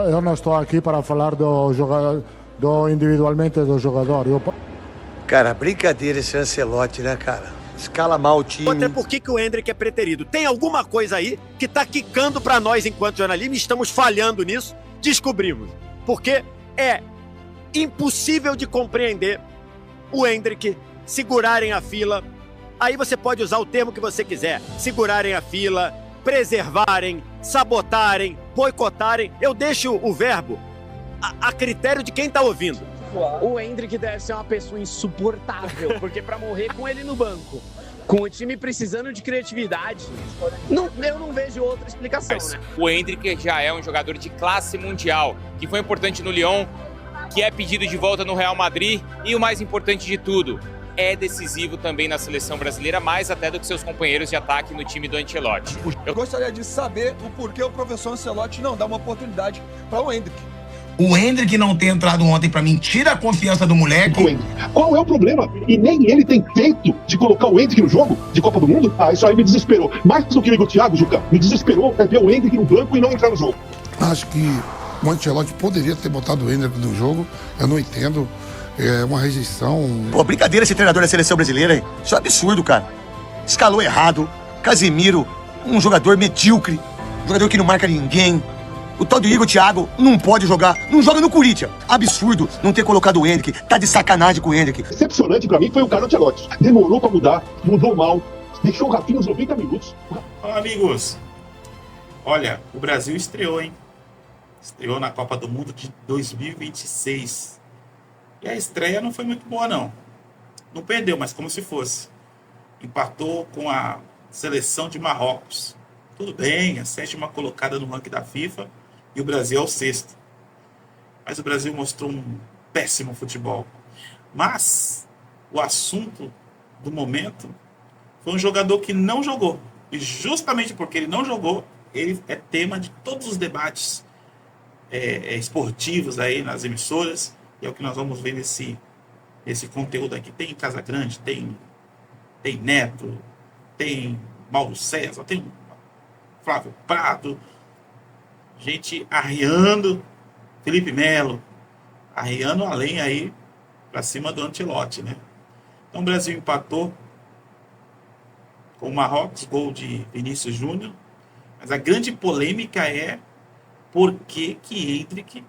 Eu não estou aqui para falar do jogador, individualmente do jogador. Cara, brincadeira esse Ancelotti, né, cara? Escala mal o time. Até por que o Endrick é preterido? Tem alguma coisa aí que tá quicando para nós enquanto jornalistas, estamos falhando nisso, descobrimos. Porque é impossível de compreender o Endrick segurarem a fila. Aí você pode usar o termo que você quiser. Segurarem a fila, preservarem, sabotarem, boicotarem. Eu deixo o verbo a critério de quem tá ouvindo. O Endrick deve ser uma pessoa insuportável, porque para morrer com ele no banco, com o time precisando de criatividade, eu não vejo outra explicação, né? O Endrick já é um jogador de classe mundial, que foi importante no Lyon, que é pedido de volta no Real Madrid e o mais importante de tudo, é decisivo também na seleção brasileira, mais até do que seus companheiros de ataque no time do Ancelotti. Eu gostaria de saber o porquê o professor Ancelotti não dá uma oportunidade para o Endrick. O Endrick não ter entrado ontem pra mim tira a confiança do moleque. Qual é o problema? E nem ele tem feito de colocar o Endrick no jogo de Copa do Mundo? Isso aí me desesperou. Mais do que o Thiago, Juca, me desesperou ver o Endrick no banco e não entrar no jogo. Acho que o Ancelotti poderia ter botado o Endrick no jogo. Eu não entendo. É uma rejeição. Pô, brincadeira esse treinador da seleção brasileira, hein? Isso é um absurdo, cara. Escalou errado. Casemiro, um jogador medíocre. Um jogador que não marca ninguém. O tal do Igor Thiago não pode jogar, não joga no Corinthians. Absurdo não ter colocado o Endrick, tá de sacanagem com o Endrick. Decepcionante pra mim foi o Carlo Ancelotti. Demorou pra mudar, mudou mal, deixou o Rafinha uns 90 minutos. Olá, amigos. Olha, o Brasil estreou, hein? Estreou na Copa do Mundo de 2026. E a estreia não foi muito boa, não. Não perdeu, mas como se fosse. Empatou com a seleção de Marrocos. Tudo bem, a 7ª colocada no ranking da FIFA. E o Brasil é o 6º. Mas o Brasil mostrou um péssimo futebol. Mas o assunto do momento foi um jogador que não jogou. E justamente porque ele não jogou, ele é tema de todos os debates esportivos aí nas emissoras. E é o que nós vamos ver nesse conteúdo aqui. Tem Casagrande, tem Neto, tem Mauro César, tem Flávio Prado, gente arriando, Felipe Melo, arriando além aí para cima do Ancelotti, né? Então o Brasil empatou com o Marrocos, gol de Vinícius Júnior, mas a grande polêmica é por que Endrick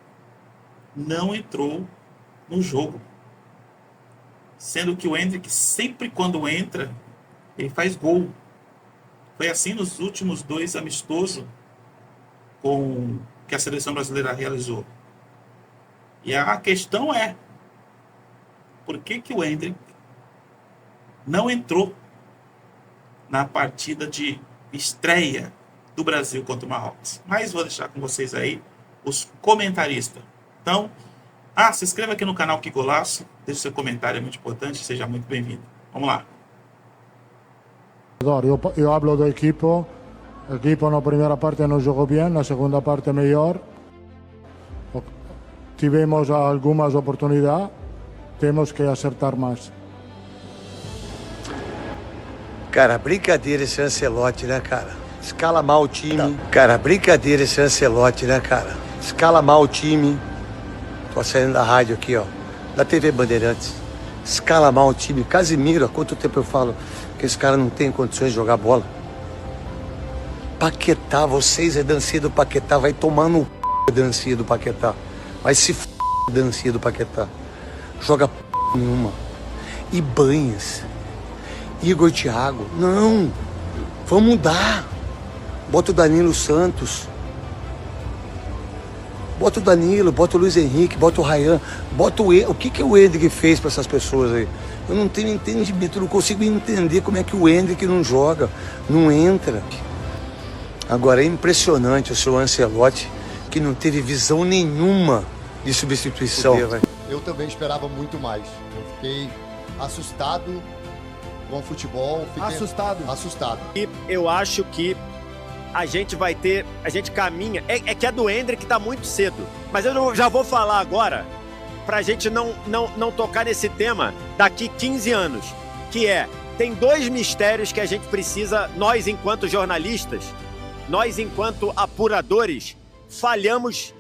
não entrou no jogo. Sendo que o Endrick sempre quando entra, ele faz gol. Foi assim nos últimos 2 amistosos que a seleção brasileira realizou. E a questão é, por que o Endrick não entrou na partida de estreia do Brasil contra o Marrocos? Mas vou deixar com vocês aí os comentaristas. Então, se inscreva aqui no canal Que Golaço, deixe seu comentário, é muito importante, seja muito bem-vindo. Vamos lá. Eu hablo do equipo. El equipo na primeira parte não jogou bem, na segunda parte melhor. Tivemos algumas oportunidades, temos que acertar mais. Cara, brincadeira esse Ancelotti, né, cara? Escala mal o time. Cara, brincadeira esse Ancelotti, né, cara? Escala mal o time. Tô saindo da rádio aqui, ó. Da TV Bandeirantes. Escala mal o time. Casemiro, há quanto tempo eu falo que esse cara não tem condições de jogar bola? Paquetá, vocês é dancinha do Paquetá. Vai tomar no dancinha do Paquetá. Vai se dancinha do Paquetá. Joga nenhuma. Ibanhas. Igor Thiago. Não. Vamos mudar. Bota o Danilo Santos. Bota o Danilo, bota o Luiz Henrique, bota o Ryan, bota o que o Endrick fez para essas pessoas aí? Eu não tenho entendimento, eu não consigo entender como é que o Endrick não joga, não entra. Agora é impressionante o seu Ancelotti, que não teve visão nenhuma de substituição. Eu também esperava muito mais. Eu fiquei assustado com o futebol. Assustado. E eu acho que a gente caminha, é que a do Endrick tá muito cedo, mas eu já vou falar agora, pra gente não tocar nesse tema daqui 15 anos, que tem 2 mistérios que a gente precisa, nós enquanto jornalistas, nós enquanto apuradores, falhamos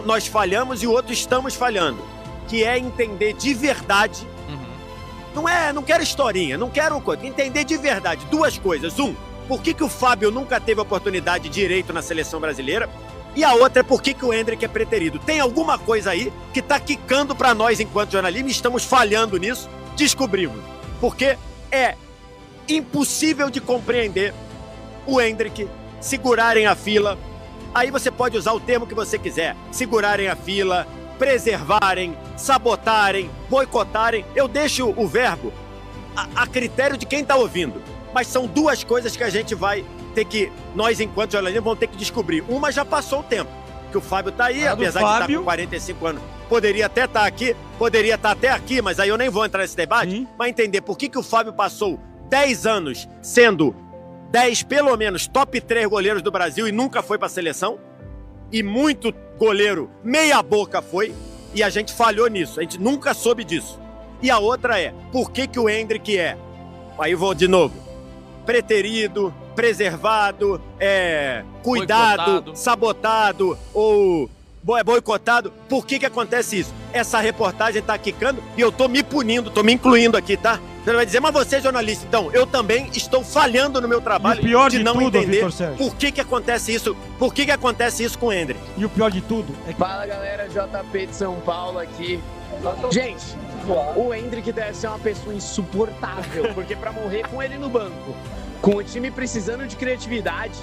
nós falhamos e o outro estamos falhando, que é entender de verdade. Não quero historinha, não quero coisa. Entender de verdade duas coisas. Por que o Fábio nunca teve oportunidade direito na seleção brasileira? E a outra é por que o Endrick é preterido. Tem alguma coisa aí que tá quicando para nós enquanto jornalistas, estamos falhando nisso, descobrimos. Porque é impossível de compreender o Endrick segurarem a fila. Aí você pode usar o termo que você quiser. Segurarem a fila, preservarem, sabotarem, boicotarem. Eu deixo o verbo a critério de quem está ouvindo. Mas são duas coisas que a gente vai ter que, nós enquanto jornalistas, vamos ter que descobrir. Uma já passou o tempo, que o Fábio está aí, apesar de estar com 45 anos. Poderia até estar aqui, poderia estar até aqui, mas aí eu nem vou entrar nesse debate. Mas entender por que o Fábio passou 10 anos sendo 10, pelo menos, top 3 goleiros do Brasil e nunca foi para a seleção. E muito goleiro meia boca foi, e a gente falhou nisso, a gente nunca soube disso. E a outra é, por que o Endrick é, aí vou de novo, preterido, preservado, cuidado, boicotado, sabotado ou boicotado? Por que acontece isso? Essa reportagem tá quicando e eu tô me punindo, tô me incluindo aqui, tá? Você vai dizer, mas você é jornalista, então eu também estou falhando no meu trabalho de não entender por que acontece isso, por que acontece isso com o Endrick. E o pior de tudo é que... Fala galera, JP de São Paulo aqui. Gente, o Endrick deve ser uma pessoa insuportável, porque pra morrer com ele no banco, com o time precisando de criatividade,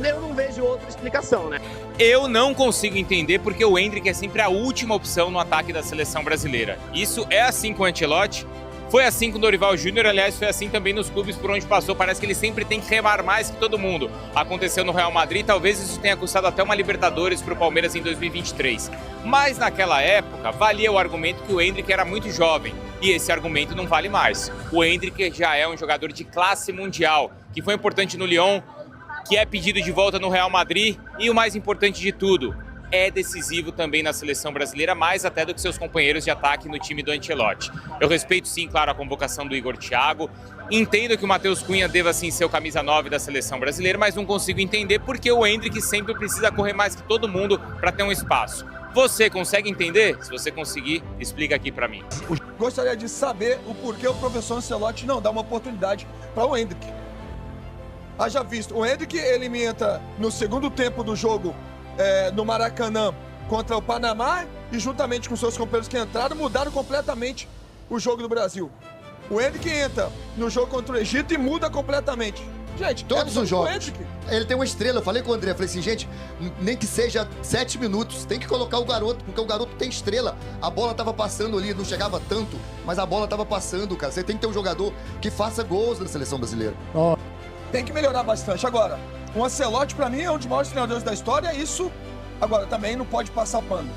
eu não vejo outra explicação, né? Eu não consigo entender porque o Endrick é sempre a última opção no ataque da seleção brasileira. Isso é assim com o Ancelotti, foi assim com o Dorival Júnior, aliás, foi assim também nos clubes por onde passou. Parece que ele sempre tem que remar mais que todo mundo. Aconteceu no Real Madrid, talvez isso tenha custado até uma Libertadores para o Palmeiras em 2023. Mas naquela época, valia o argumento que o Endrick era muito jovem. E esse argumento não vale mais. O Endrick já é um jogador de classe mundial, que foi importante no Lyon, que é pedido de volta no Real Madrid e o mais importante de tudo, é decisivo também na seleção brasileira, mais até do que seus companheiros de ataque no time do Ancelotti. Eu respeito sim, claro, a convocação do Igor Thiago, entendo que o Matheus Cunha deva sim ser o camisa 9 da seleção brasileira, mas não consigo entender porque o Endrick sempre precisa correr mais que todo mundo para ter um espaço. Você consegue entender? Se você conseguir, explica aqui para mim. Gostaria de saber o porquê o professor Ancelotti não dá uma oportunidade para o Endrick. Haja visto, o Endrick ele entra no segundo tempo do jogo no Maracanã contra o Panamá e juntamente com seus companheiros que entraram, mudaram completamente o jogo do Brasil. O Endrick entra no jogo contra o Egito e muda completamente. Gente, todos os jogos. Ele tem uma estrela, eu falei com o André, falei assim, gente, nem que seja 7 minutos, tem que colocar o garoto, porque o garoto tem estrela. A bola tava passando ali, não chegava tanto, mas a bola tava passando, cara. Você tem que ter um jogador que faça gols na seleção brasileira. Tem que melhorar bastante. Agora, o Ancelotti, pra mim, é um dos maiores treinadores da história. Isso, agora, também não pode passar pano.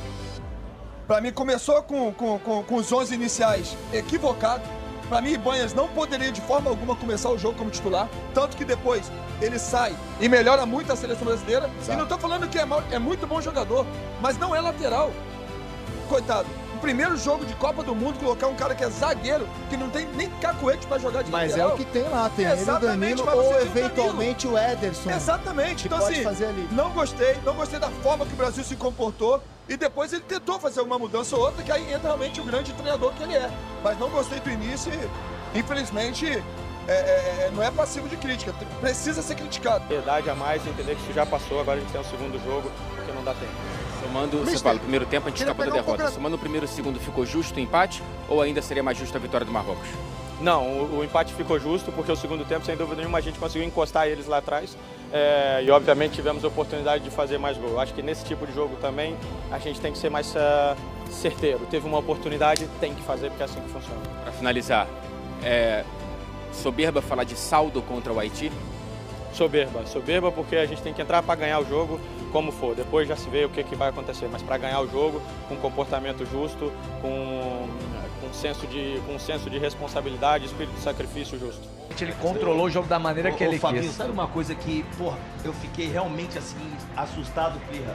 Pra mim, começou com os 11 iniciais equivocados. Pra mim, Ibanhas não poderia, de forma alguma, começar o jogo como titular. Tanto que depois ele sai e melhora muito a seleção brasileira. Exato. E não tô falando que é muito bom jogador, mas não é lateral. Coitado. Primeiro jogo de Copa do Mundo, colocar um cara que é zagueiro, que não tem nem cacuete pra jogar de mas lateral. É o que tem lá, tem ele, o Danilo ou eventualmente o Ederson. Exatamente, então assim, não gostei da forma que o Brasil se comportou e depois ele tentou fazer uma mudança ou outra, que aí entra realmente o grande treinador que ele é. Mas não gostei do início e, infelizmente, não é passivo de crítica, precisa ser criticado. Verdade a mais, entender que isso já passou, agora a gente tem um segundo jogo, porque não dá tempo. Somando, você fala, o primeiro tempo a gente escapou da derrota. Somando o primeiro e o segundo, ficou justo o empate ou ainda seria mais justo a vitória do Marrocos? Não, o empate ficou justo porque o segundo tempo, sem dúvida nenhuma, a gente conseguiu encostar eles lá atrás e obviamente tivemos a oportunidade de fazer mais gol. Acho que nesse tipo de jogo também a gente tem que ser mais certeiro. Teve uma oportunidade, tem que fazer porque é assim que funciona. Para finalizar, soberba falar de saldo contra o Haiti? Soberba porque a gente tem que entrar para ganhar o jogo como for, depois já se vê o que vai acontecer, mas para ganhar o jogo com comportamento justo, com um senso de responsabilidade, espírito de sacrifício justo. Ele controlou o jogo da maneira que ele Fabinho, quis. Sabe uma coisa que, porra, eu fiquei realmente assim, assustado, Pirra?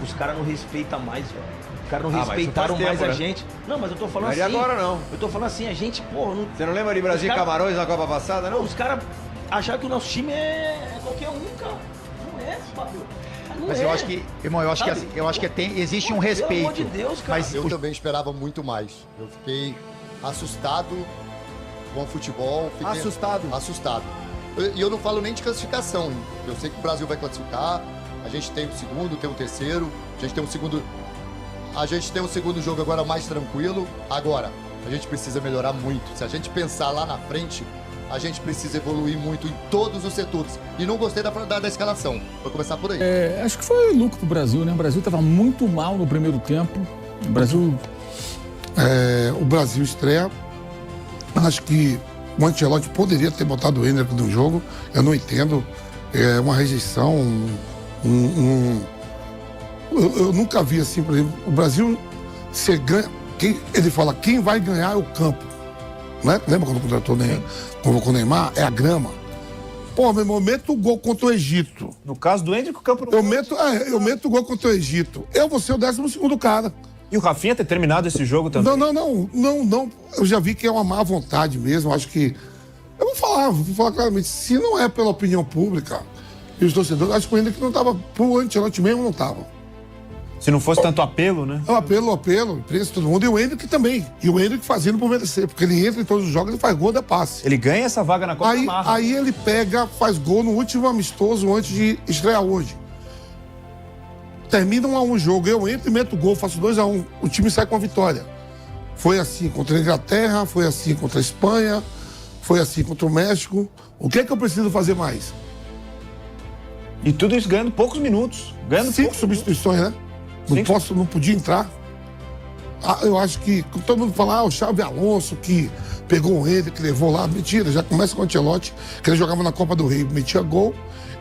Os caras não respeitam mais, velho. Os caras não respeitaram mais a gente. Não, mas eu tô falando assim. Não é agora, não. Eu tô falando assim, a gente, porra... Não... Você não lembra de Brasil e Camarões na Copa passada, não? Os caras acharam que o nosso time é qualquer um, cara. Não é, Fabio. Mas eu acho que, irmão, eu acho que existe um respeito. Pelo amor de Deus, cara. Mas eu também esperava muito mais. Eu fiquei assustado com o futebol. Assustado. E eu não falo nem de classificação. Eu sei que o Brasil vai classificar. A gente tem o segundo, tem o terceiro. A gente tem um segundo jogo agora mais tranquilo. Agora, a gente precisa melhorar muito. Se a gente pensar lá na frente, a gente precisa evoluir muito em todos os setores. E não gostei da escalação. Vou começar por aí. Acho que foi lucro pro Brasil, né? O Brasil estava muito mal no primeiro tempo. O Brasil estreia. Acho que o Ancelotti poderia ter botado o Hendrick no jogo. Eu não entendo. É uma rejeição. Eu nunca vi assim, por exemplo, o Brasil, você ganha. Ele fala, quem vai ganhar é o campo. Né? Lembra quando convocou o Neymar? É a grama. Pô, meu irmão, eu meto o gol contra o Egito. No caso do Hendrick, o campo não... Eu meto o gol contra o Egito. Eu vou ser o 12º cara. E o Rafinha ter terminado esse jogo também? Não. Eu já vi que é uma má vontade mesmo. Acho que... Eu vou falar claramente. Se não é pela opinião pública e os torcedores, acho que o Hendrick não estava... Pro Ancelotti mesmo não estava. Se não fosse tanto apelo, né? O apelo, preço todo mundo. E o Hendrick também. E o Hendrick fazendo por merecer. Porque ele entra em todos os jogos e faz gol de passe. Ele ganha essa vaga na Copa da Marra. Aí ele faz gol no último amistoso antes de estrear hoje. Termina 1-1 o jogo. Eu entro e meto o gol, faço 2-1. O time sai com a vitória. Foi assim contra a Inglaterra, foi assim contra a Espanha, foi assim contra o México. O que é que eu preciso fazer mais? E tudo isso ganhando poucos minutos. 5 substituições, né? Não podia entrar. Eu acho que todo mundo fala, o Xabi Alonso que pegou o Hendrick, que levou lá. Mentira, já começa com o Ancelotti, que ele jogava na Copa do Rei, metia gol,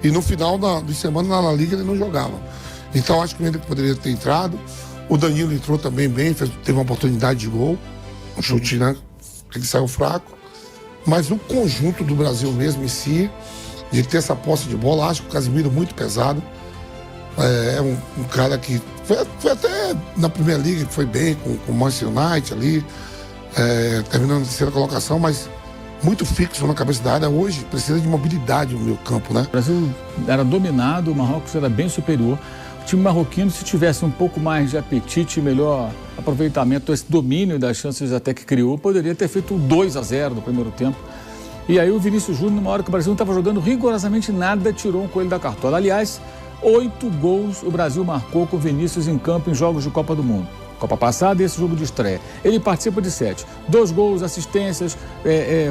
e no final de semana na Liga ele não jogava. Então acho que o Hendrick poderia ter entrado. O Danilo entrou também bem, teve uma oportunidade de gol, um chute, né? Ele saiu fraco. Mas o conjunto do Brasil mesmo em si, de ter essa posse de bola, acho que o Casemiro muito pesado. É um cara que foi até na Primeira Liga, que foi bem com o Manchester United ali, terminando na terceira colocação, mas muito fixo na cabeça da área. Hoje precisa de mobilidade no meio campo, né? O Brasil era dominado, o Marrocos era bem superior. O time marroquino, se tivesse um pouco mais de apetite, melhor aproveitamento, esse domínio das chances até que criou, poderia ter feito 2-0 no primeiro tempo. E aí o Vinícius Júnior, numa hora que o Brasil não estava jogando rigorosamente nada, tirou um coelho da cartola. Aliás, 8 gols o Brasil marcou com o Vinícius em campo em jogos de Copa do Mundo. Copa passada e esse jogo de estreia. Ele participa de 7. 2 gols, assistências,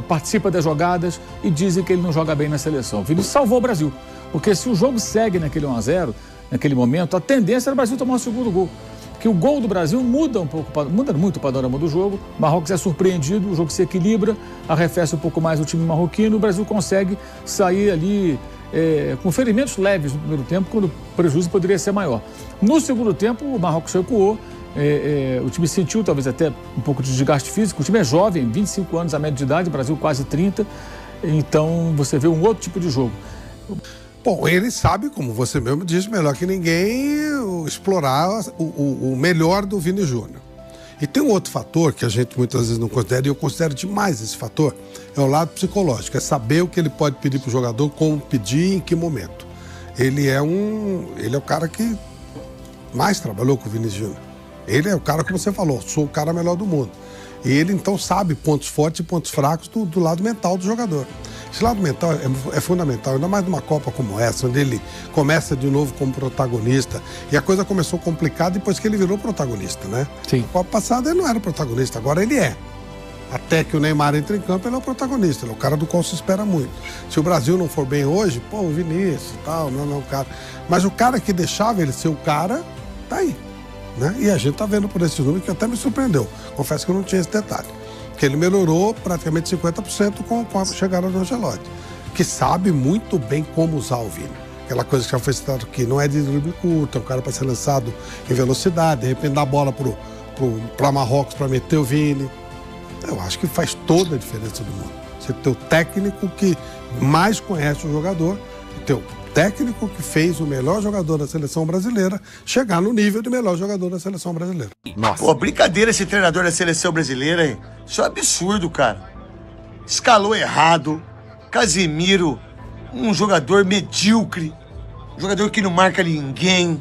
participa das jogadas e dizem que ele não joga bem na seleção. O Vinícius salvou o Brasil. Porque se o jogo segue naquele 1-0, naquele momento, a tendência era o Brasil tomar o segundo gol. Porque o gol do Brasil muda muito o panorama do jogo. O Marrocos é surpreendido, o jogo se equilibra, arrefece um pouco mais o time marroquino, o Brasil consegue sair ali com ferimentos leves no primeiro tempo, quando o prejuízo poderia ser maior. No segundo tempo, o Marrocos recuou, o time sentiu talvez até um pouco de desgaste físico. O time é jovem, 25 anos a média de idade, o Brasil quase 30, então você vê um outro tipo de jogo. Bom, ele sabe, como você mesmo disse, melhor que ninguém, explorar o melhor do Vini Júnior. E tem um outro fator que a gente muitas vezes não considera, e eu considero demais esse fator, é o lado psicológico, é saber o que ele pode pedir para o jogador, como pedir e em que momento. Ele é o cara que mais trabalhou com o Vini Júnior. Ele é o cara, como você falou, sou o cara melhor do mundo. E ele, então, sabe pontos fortes e pontos fracos do lado mental do jogador. Esse lado mental é fundamental, ainda mais numa Copa como essa, onde ele começa de novo como protagonista. E a coisa começou complicada depois que ele virou protagonista, né? Sim. Na Copa passada ele não era protagonista, agora ele é. Até que o Neymar entre em campo, ele é o protagonista, ele é o cara do qual se espera muito. Se o Brasil não for bem hoje, pô, o Vinícius e tal, não, o cara. Mas o cara que deixava ele ser o cara, tá aí. Né? E a gente tá vendo por esse número que até me surpreendeu. Confesso que eu não tinha esse detalhe. Que ele melhorou praticamente 50% com a chegada do Ancelotti, que sabe muito bem como usar o Vini. Aquela coisa que já foi citado aqui, não é de drible curto, é um cara para ser lançado em velocidade, de repente dá a bola para Marrocos para meter o Vini. Eu acho que faz toda a diferença do mundo. Você ter o técnico que mais conhece o jogador, ter o técnico que fez o melhor jogador da seleção brasileira chegar no nível do melhor jogador da seleção brasileira. Nossa. Pô, brincadeira esse treinador da seleção brasileira, hein? Isso é um absurdo, cara. Escalou errado. Casemiro, um jogador medíocre. jogador que não marca ninguém.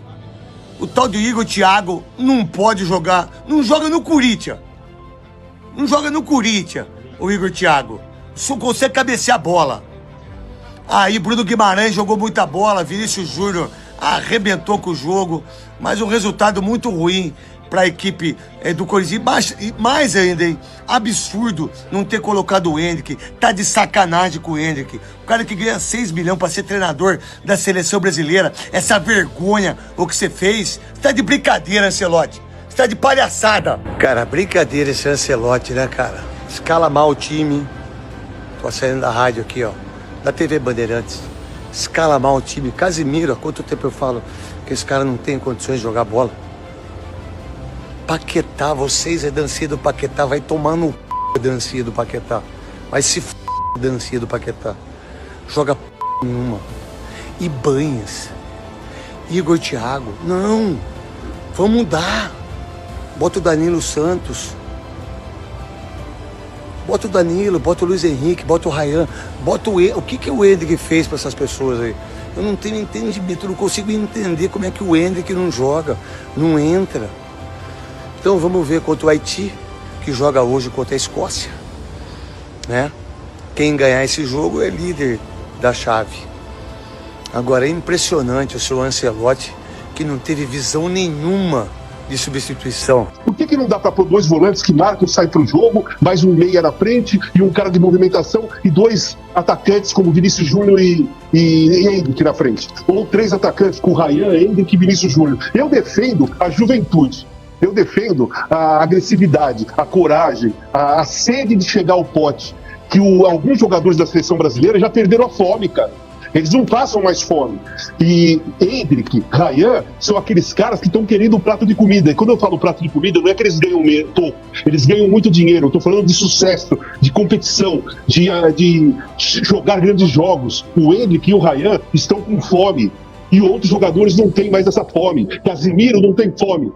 O tal do Igor Thiago não pode jogar, não joga no Corinthians. Não joga no Corinthians, o Igor Thiago. Só consegue cabecear a bola. Aí Bruno Guimarães jogou muita bola, Vinícius Júnior arrebentou com o jogo, mas um resultado muito ruim para a equipe do Corinthians. E mais ainda, hein? Absurdo não ter colocado o Endrick. Tá de sacanagem com o Endrick. O cara que ganha 6 milhões para ser treinador da seleção brasileira. Essa vergonha, o que você fez. Você tá de brincadeira, Ancelotti. Você tá de palhaçada. Cara, brincadeira esse Ancelotti, né, cara? Escala mal o time. Tô saindo da rádio aqui, ó. Da TV Bandeirantes. Escala mal o time. Casimiro, há quanto tempo eu falo que esse cara não tem condições de jogar bola? Paquetá, vocês é dancinha do Paquetá, vai tomar no dancinha do Paquetá. Vai se dancinha do Paquetá. Joga nenhuma. Ibanhas. Igor Thiago. Não. Vamos mudar. Bota o Danilo Santos. Bota o Danilo, bota o Luiz Henrique, bota o Ryan, bota o que o Endrick fez para essas pessoas aí? Eu não tenho entendimento, eu não consigo entender como é que o Endrick não joga, não entra. Então vamos ver contra o Haiti, que joga hoje contra a Escócia, né? Quem ganhar esse jogo é líder da chave. Agora é impressionante o seu Ancelotti, que não teve visão nenhuma de substituição. Por que não dá para pôr 2 volantes que marcam, saem pro jogo, mais um meia na frente e um cara de movimentação e 2 atacantes como Vinícius Júnior e Endrick na frente? Ou 3 atacantes com Ryan, Endrick e Vinícius Júnior. Eu defendo a juventude. Eu defendo a agressividade, a coragem, a sede de chegar ao pote. Que alguns jogadores da seleção brasileira já perderam a fome, cara. Eles não passam mais fome. E Endrick, Ryan, são aqueles caras que estão querendo um prato de comida. E quando eu falo prato de comida, não é que eles ganham pouco. Eles ganham muito dinheiro. Eu estou falando de sucesso, de competição, de jogar grandes jogos. O Endrick e o Ryan estão com fome. E outros jogadores não têm mais essa fome. Casimiro não tem fome.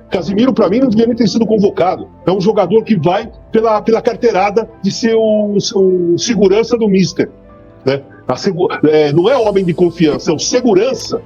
Casimiro, para mim, não devia nem ter sido convocado. É um jogador que vai pela carteirada de ser o segurança do mister. Né? Não é homem de confiança, é o segurança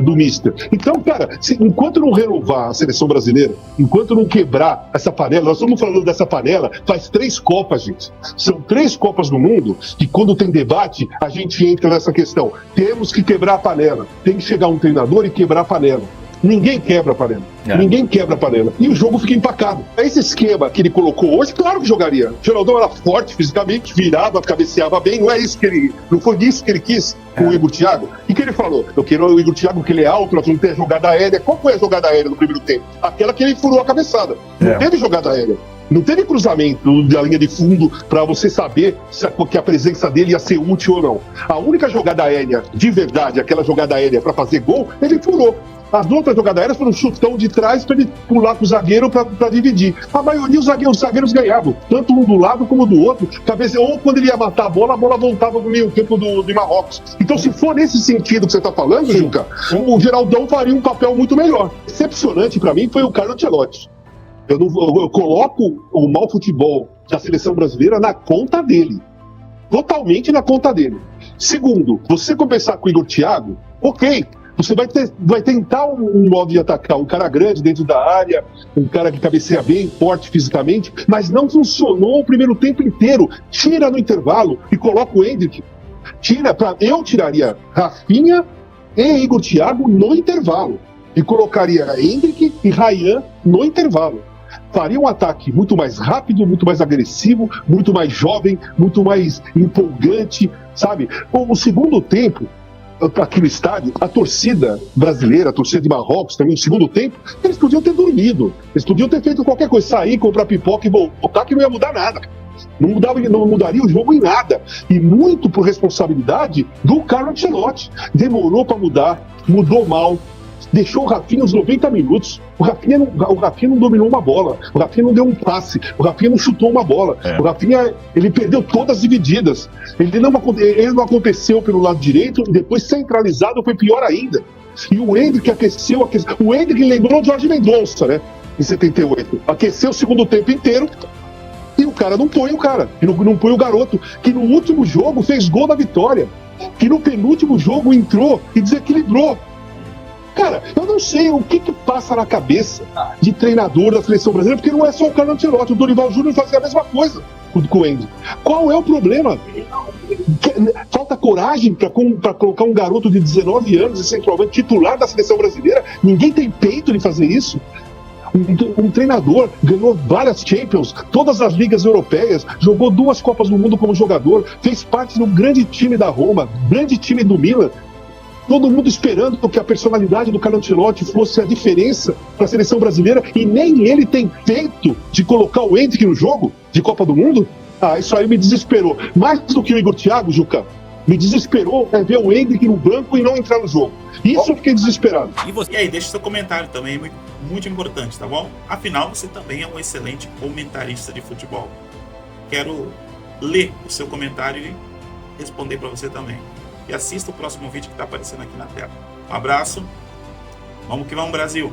do mister. Então, cara, enquanto não renovar a seleção brasileira, enquanto não quebrar essa panela, nós estamos falando dessa panela faz 3 Copas, gente. São 3 Copas do Mundo que quando tem debate, a gente entra nessa questão. Temos que quebrar a panela. Tem que chegar um treinador e quebrar a panela. Ninguém quebra a panela. Ninguém quebra a panela. E o jogo fica empacado. Esse esquema que ele colocou hoje, claro que jogaria. O Geraldão era forte fisicamente, virava, cabeceava bem. Não é isso que ele. Não foi isso que ele quis com o Igor Thiago. E que ele falou? Eu quero o Igor Thiago porque ele é alto, nós vamos ter jogada aérea. Qual foi a jogada aérea no primeiro tempo? Aquela que ele furou a cabeçada. Não teve jogada aérea. Não teve cruzamento da linha de fundo para você saber que a presença dele ia ser útil ou não. A única jogada aérea, de verdade, aquela jogada aérea para fazer gol, ele furou. As outras jogadas aéreas foram um chutão de trás para ele pular com o zagueiro para dividir. A maioria os zagueiros ganhavam, tanto um do lado como do outro. Ou quando ele ia matar a bola voltava no meio campo do Marrocos. Então, se for nesse sentido que você está falando, Juca, o Geraldão faria um papel muito melhor. Excepcionante para mim foi o Carlo Ancelotti. Eu coloco o mau futebol da seleção brasileira na conta dele. Totalmente na conta dele. Segundo, você começar com o Igor Thiago, ok. Você vai tentar um modo de atacar, um cara grande dentro da área, um cara que cabeceia bem, forte fisicamente, mas não funcionou o primeiro tempo inteiro. Tira no intervalo e coloca o Endrick. Eu tiraria Rafinha e Igor Thiago no intervalo. E colocaria Endrick e Ryan no intervalo. Faria um ataque muito mais rápido, muito mais agressivo, muito mais jovem, muito mais empolgante, sabe? O segundo tempo, aqui no estádio, a torcida brasileira, a torcida de Marrocos também, no segundo tempo, eles podiam ter dormido, eles podiam ter feito qualquer coisa, sair, comprar pipoca e voltar, que não ia mudar nada. Não mudaria o jogo em nada. E muito por responsabilidade do Carlo Ancelotti. Demorou para mudar, mudou mal, deixou o Rafinha os 90 minutos. O Rafinha não dominou uma bola. O Rafinha não deu um passe. O Rafinha não chutou uma bola. O Rafinha, ele perdeu todas as divididas. Ele não aconteceu pelo lado direito e depois centralizado foi pior ainda. E o Endrick aqueceu. O Endrick lembrou o Jorge Mendonça, né? Em 78. Aqueceu o segundo tempo inteiro e o cara não põe o cara. E não põe o garoto, que no último jogo fez gol da vitória. que no penúltimo jogo entrou e desequilibrou. Cara, eu não sei o que passa na cabeça de treinador da seleção brasileira, porque não é só o Carlo Ancelotti, o Dorival Júnior fazia a mesma coisa com o Endrick. Qual é o problema? Falta coragem para colocar um garoto de 19 anos e centralmente titular da seleção brasileira? Ninguém tem peito de fazer isso? Um treinador ganhou várias Champions, todas as ligas europeias, jogou 2 Copas do Mundo como jogador, fez parte de um grande time da Roma, grande time do Milan. Todo mundo esperando que a personalidade do Carlo Ancelotti fosse a diferença para a seleção brasileira, e nem ele tem peito de colocar o Endrick no jogo de Copa do Mundo? Isso aí me desesperou. Mais do que o Igor Thiago, Juca, me desesperou ver o Endrick no banco e não entrar no jogo. Isso eu fiquei desesperado. E aí, deixa seu comentário também, muito, muito importante, tá bom? Afinal, você também é um excelente comentarista de futebol. Quero ler o seu comentário e responder para você também. E assista o próximo vídeo que está aparecendo aqui na tela. Um abraço. Vamos que vamos, Brasil!